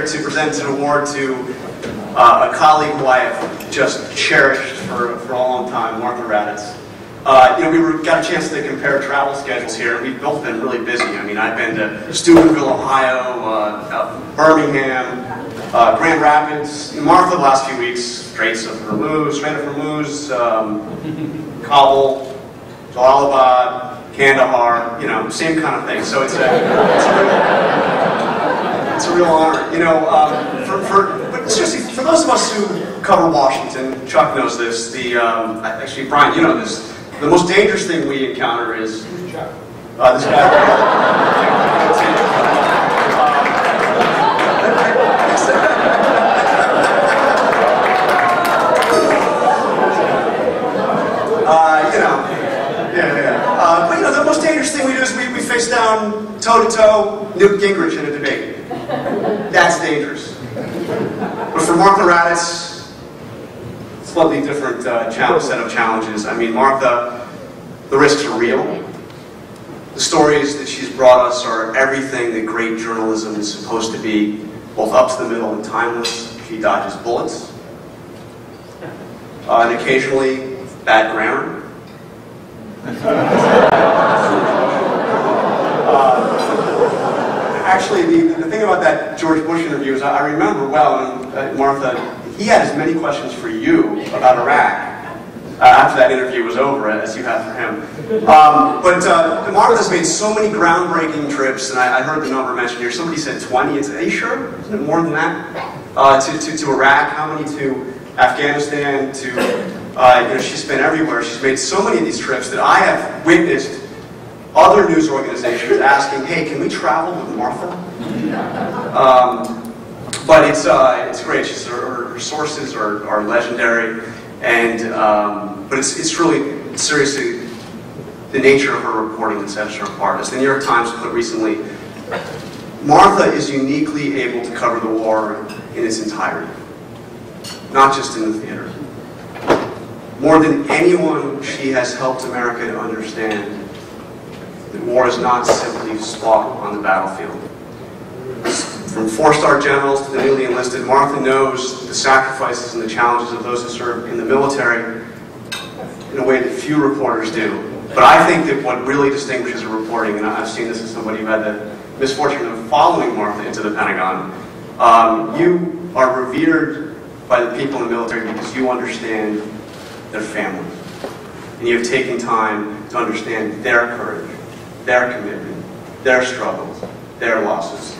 to present an award to a colleague who I have just cherished for a long time, Martha Raddatz. We got a chance to compare travel schedules here, and we've both been really busy. I mean, I've been to Steubenville, Ohio, Birmingham, Grand Rapids. Martha, the last few weeks, Strait of Hormuz, Kabul, Jalalabad, Kandahar, same kind of thing. So it's a real honor. But seriously, for those of us who cover Washington, Chuck knows this. Actually, Brian, you know this. The most dangerous thing we encounter is this guy. But the most dangerous thing we do is we face down toe-to-toe Newt Gingrich in a debate. That's dangerous. But for Martha Raddatz, slightly different set of challenges. I mean, Martha, the risks are real. The stories that she's brought us are everything that great journalism is supposed to be, both up to the middle and timeless. She dodges bullets. And occasionally, bad grammar. Actually, the thing about that George Bush interview is I remember well, Martha, he had as many questions for you about Iraq after that interview was over as you had for him. But Martha's made so many groundbreaking trips, and I heard the number mentioned here. Somebody said 20. Are you sure? Isn't it more than that? To Iraq, how many to Afghanistan, she's been everywhere. She's made so many of these trips that I have witnessed other news organizations asking, hey, can we travel with Martha? But it's great. Her sources are legendary, and but it's really, seriously, the nature of her reporting that sets her apart. As the New York Times put recently, Martha is uniquely able to cover the war in its entirety, not just in the theater. More than anyone, she has helped America to understand that war is not simply fought on the battlefield. From four-star generals to the newly enlisted, Martha knows the sacrifices and the challenges of those who serve in the military in a way that few reporters do. But I think that what really distinguishes her reporting, and I've seen this as somebody who had the misfortune of following Martha into the Pentagon, you are revered by the people in the military because you understand their families. And you have taken time to understand their courage, their commitment, their struggles, their losses.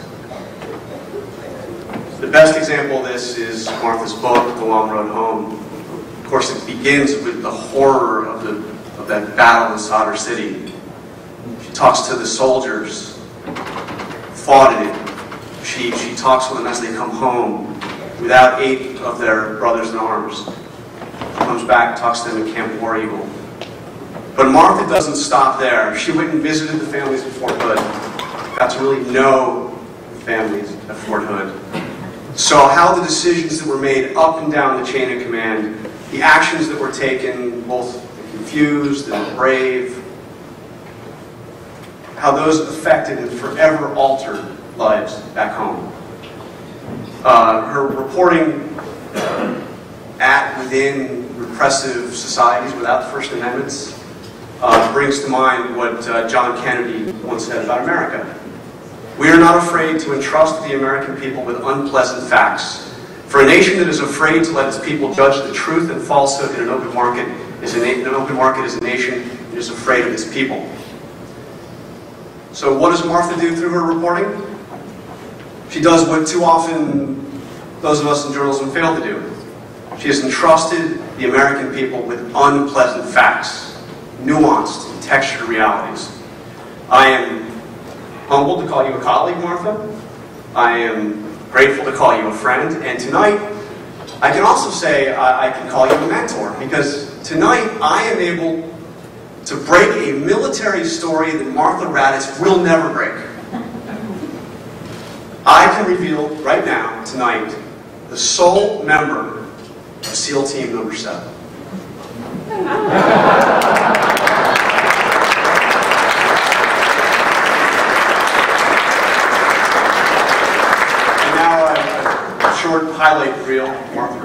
The best example of this is Martha's book, The Long Road Home. Of course, it begins with the horror of that battle in Sadr City. She talks to the soldiers, fought in it. She talks with them as they come home, without 8 of their brothers in arms. Comes back, talks to them at Camp War Eagle. But Martha doesn't stop there. She went and visited the families at Fort Hood. Got to really know the families at Fort Hood. Saw how the decisions that were made up and down the chain of command, the actions that were taken, both confused and brave, how those affected and forever altered lives back home. Her reporting within repressive societies without the First Amendments brings to mind what John Kennedy once said about America. We are not afraid to entrust the American people with unpleasant facts. For a nation that is afraid to let its people judge the truth and falsehood in an open market is a nation that is afraid of its people. So what does Martha do through her reporting? She does what too often those of us in journalism fail to do. She has entrusted the American people with unpleasant facts, nuanced and textured realities. I am humbled to call you a colleague, Martha. I am grateful to call you a friend. And tonight, I can also say I can call you a mentor, because tonight I am able to break a military story that Martha Raddatz will never break. I can reveal right now, tonight, the sole member of SEAL Team Number 7. And now highlight reel, Martha.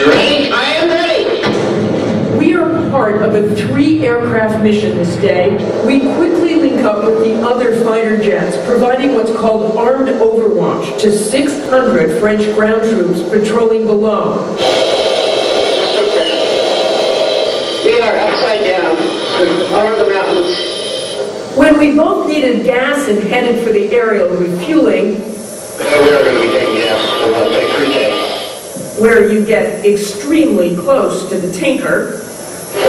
Ready? I am ready. We are part of a 3-aircraft mission this day. We quickly link up with the other fighter jets, providing what's called armed overwatch to 600 French ground troops patrolling below. We are upside down over the mountains. When we both needed gas and headed for the aerial refueling, we are going to be taking gas for about take 3 days. Where you get extremely close to the tanker. Who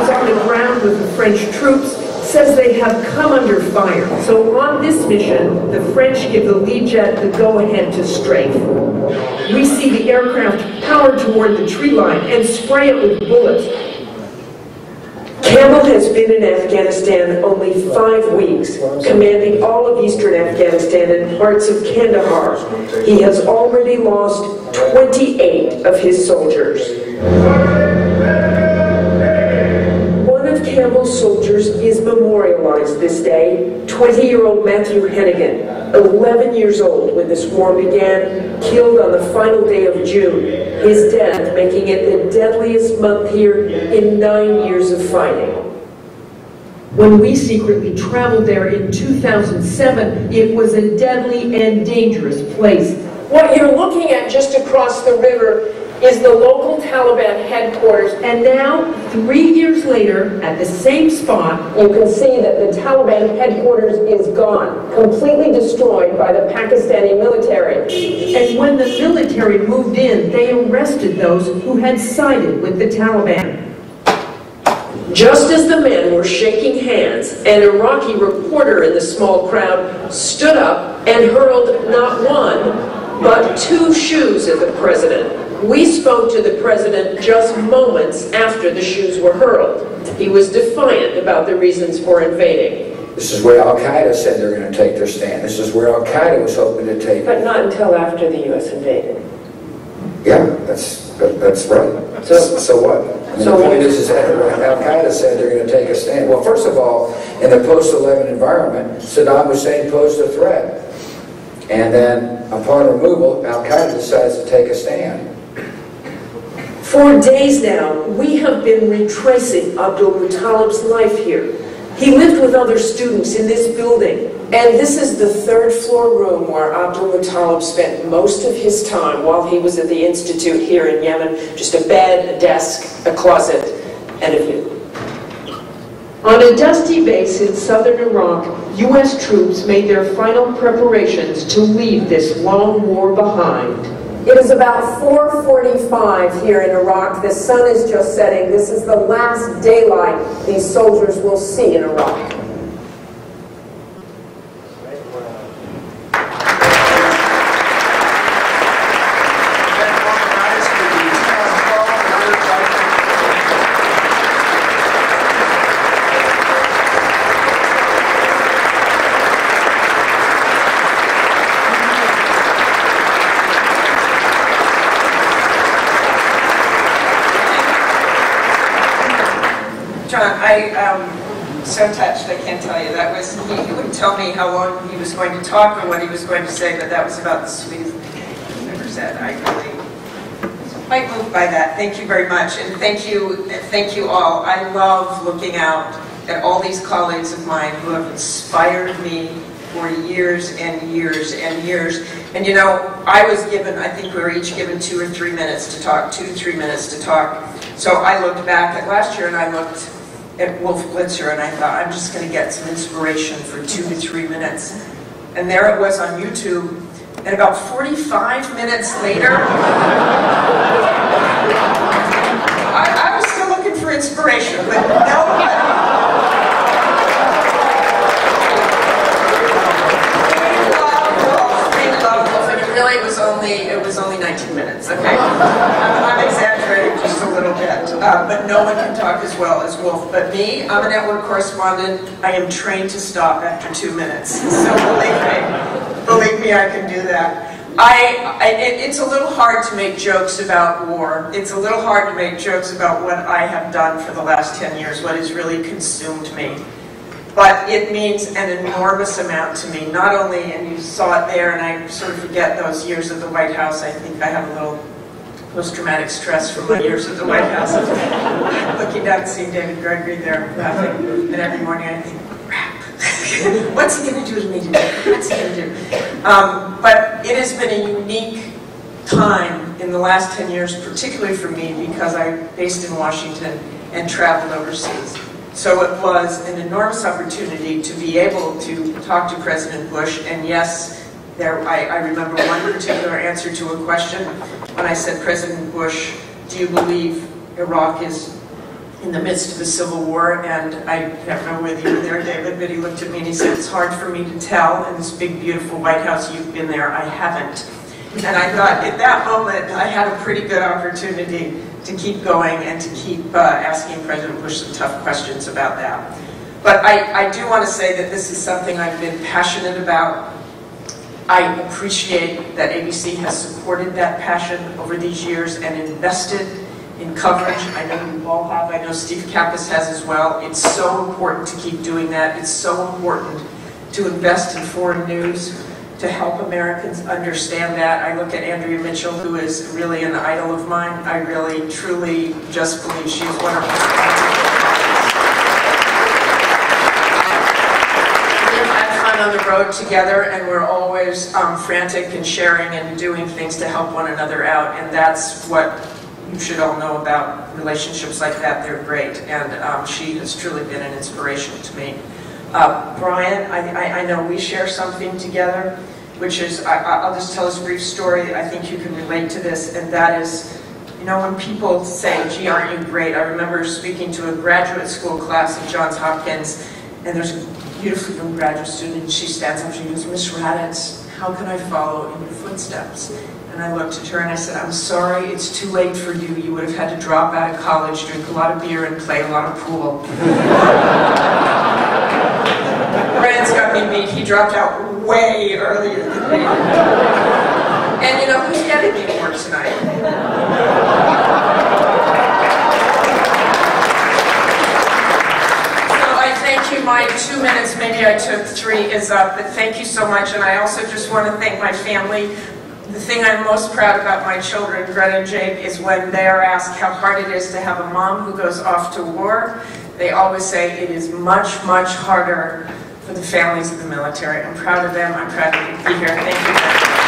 is on the ground with the French troops, says they have come under fire. So on this mission, the French give the lead jet the go-ahead to strafe. We see the aircraft power toward the tree line and spray it with bullets. Campbell has been in Afghanistan only 5 weeks, commanding all of eastern Afghanistan and parts of Kandahar. He has already lost 28 of his soldiers. One of Campbell's soldiers is memorialized this day, 20-year-old Matthew Hennigan, 11 years old when this war began, killed on the final day of June. His death making it the deadliest month here in 9 years of fighting. When we secretly traveled there in 2007, it was a deadly and dangerous place. What you're looking at just across the river is the local Taliban headquarters. And now, 3 years later, at the same spot, you can see that the Taliban headquarters is gone, completely destroyed by the Pakistani military. And when the military moved in, they arrested those who had sided with the Taliban. Just as the men were shaking hands, an Iraqi reporter in the small crowd stood up and hurled not one, but 2 shoes at the president. We spoke to the president just moments after the shoes were hurled. He was defiant about the reasons for invading. This is where Al-Qaeda said they're going to take their stand. This is where Al-Qaeda was hoping to take it. But not until after the U.S. invaded. Yeah, that's right. So what? I mean, so the point is that Al-Qaeda said they're going to take a stand. Well, first of all, in the post-11 environment, Saddam Hussein posed a threat. And then, upon removal, Al-Qaeda decides to take a stand. For days now, we have been retracing Abdul Muttalib's life here. He lived with other students in this building. And this is the 3rd floor room where Abdul Muttalib spent most of his time while he was at the Institute here in Yemen. Just a bed, a desk, a closet, and a view. On a dusty base in southern Iraq, U.S. troops made their final preparations to leave this long war behind. It is about 4:45 here in Iraq. The sun is just setting. This is the last daylight these soldiers will see in Iraq. John, I'm so touched, I can't tell you. That was, he wouldn't tell me how long he was going to talk or what he was going to say, but that was about the sweetest thing he's ever said. I really was quite moved by that. Thank you very much, and thank you all. I love looking out at all these colleagues of mine who have inspired me for years and years and years. And you know, I was given, I think we were each given 2 or 3 minutes to talk, 2 to 3 minutes to talk. So I looked back at last year and I looked at Wolf Blitzer and I thought, I'm just going to get some inspiration for 2 to 3 minutes. And there it was on YouTube. And about 45 minutes later, I was still looking for inspiration, but nobody. Really, it was only 19 minutes, okay? I'm exaggerating just a little bit, but no one can talk as well as Wolf. But me, I'm a network correspondent. I am trained to stop after 2 minutes, so believe me. Believe me, I can do that. It's a little hard to make jokes about war. It's a little hard to make jokes about what I have done for the last 10 years, what has really consumed me. But it means an enormous amount to me. Not only, and you saw it there, and I sort of forget those years at the White House. I think I have a little post-traumatic stress from my years at the White House. Looking down and seeing David Gregory there laughing, and every morning I think, crap. What's he going to do to me today? What's he going to do? But it has been a unique time in the last 10 years, particularly for me, because I'm based in Washington and traveled overseas. So it was an enormous opportunity to be able to talk to President Bush, and yes, I remember one particular answer to a question when I said, President Bush, do you believe Iraq is in the midst of a civil war? And I can't remember whether you were there, David, but he looked at me and he said, it's hard for me to tell. In this big, beautiful White House, you've been there, I haven't. And I thought, at that moment, I had a pretty good opportunity to keep going and to keep asking President Bush some tough questions about that. But I do want to say that this is something I've been passionate about. I appreciate that ABC has supported that passion over these years and invested in coverage. I know you all have. I know Steve Kappas has as well. It's so important to keep doing that. It's so important to invest in foreign news, to help Americans understand that. I look at Andrea Mitchell, who is really an idol of mine. I really, truly just believe she's one of on the road together, and we're always frantic and sharing and doing things to help one another out, and that's what you should all know about relationships like that. They're great, and she has truly been an inspiration to me. Brian, I know we share something together, which is, I'll just tell this brief story. I think you can relate to this, and that is, you know, when people say, gee, aren't you great? I remember speaking to a graduate school class at Johns Hopkins, and there's a beautiful young graduate student, and she stands up, she goes, Miss Raddatz, how can I follow in your footsteps? And I looked at her and I said, I'm sorry, it's too late for you. You would have had to drop out of college, drink a lot of beer, and play a lot of pool. Brian's got me beat. He dropped out way earlier than me. And you know, who's getting me more tonight? Thank you. My 2 minutes, maybe I took 3, is up, but thank you so much. And I also just want to thank my family. The thing I'm most proud about my children, Greta and Jake, is when they are asked how hard it is to have a mom who goes off to war, they always say it is much, much harder for the families of the military. I'm proud of them. I'm proud to be here. Thank you very much.